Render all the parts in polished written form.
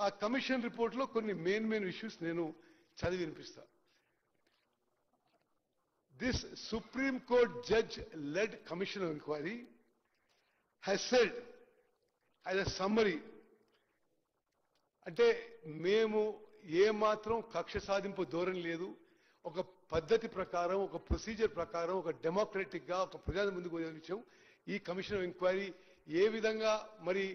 ఆ commission report లో కొన్ని మెయిన్ ఇష్యూస్ నేను చదివి వినిపిస్తా. This Supreme Court judge-led commission of inquiry has said, as a summary, అంటే మేము ఏమాత్రం కక్ష సాధింపు ధోరణి లేదు, ఒక పద్ధతి ప్రకారం, ఒక ప్రొసీజర్ ప్రకారం, ఒక డెమోక్రటిక్ గా, ఒక ప్రజల ముందుకు వచ్చే విషయం ఈ కమిషన్ ఆఫ్ ఎంక్వైరీ ఏ విధంగా మరి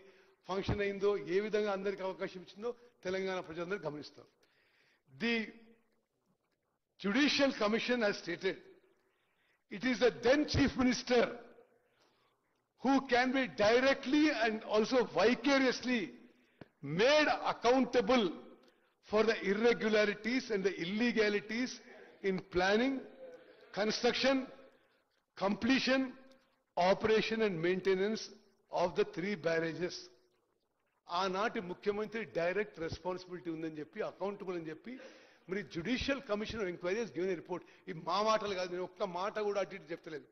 ఫంక్షన్ అయిందో, ఏ విధంగా అందరికీ అవకాశం ఇచ్చిందో తెలంగాణ ప్రజలందరూ గమనిస్తారు. The Judicial Commission has stated it is the then Chief Minister who can be directly and also vicariously made accountable for the irregularities and the illegalities in planning, construction, completion, operation and maintenance of the 3 barrages. ఆనాటి ముఖ్యమంత్రి direct responsibility ఉందని చెప్పి, accountable అని చెప్పి మరి judicial commission of enquiry has given a report. ఈ మా మాటలు కాదు, నేను ఒక్క మాట కూడా అటు ఇటు చెప్తలేదు.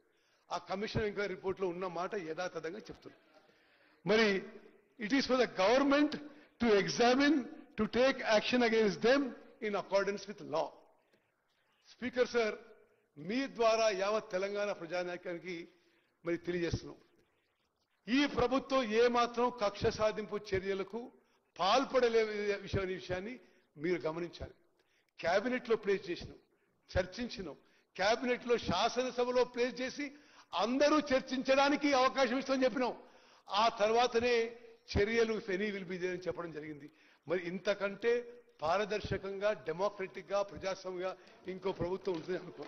ఆ కమిషన్ ఆఫ్ ఎంక్వైరీ రిపోర్ట్ లో ఉన్న మాట యథాతథంగా చెప్తున్నాను. మరి it is for the government to examine, to take action against them in accordance with law. Speaker sir, మీ ద్వారా యావత్ తెలంగాణ ప్రజానాయకానికి మరి తెలియజేస్తున్నాం, ఈ ప్రభుత్వం ఏమాత్రం కక్ష సాధింపు చర్యలకు పాల్పడలే విషయాన్ని మీరు గమనించాలి. కేబినెట్ లో ప్లేస్ చేసినాం, చర్చించినాం, కేబినెట్ లో శాసనసభలో ప్లేస్ చేసి అందరూ చర్చించడానికి అవకాశం ఇస్తామని చెప్పినాం. ఆ తర్వాతనే చర్యలు ఎనీ విల్ బి దేర్ అని చెప్పడం జరిగింది. మరి ఇంతకంటే పారదర్శకంగా, డెమోక్రటిక్ గా, ప్రజాస్వామ్యంగా ఇంకో ప్రభుత్వం ఉంటుంది అనుకో.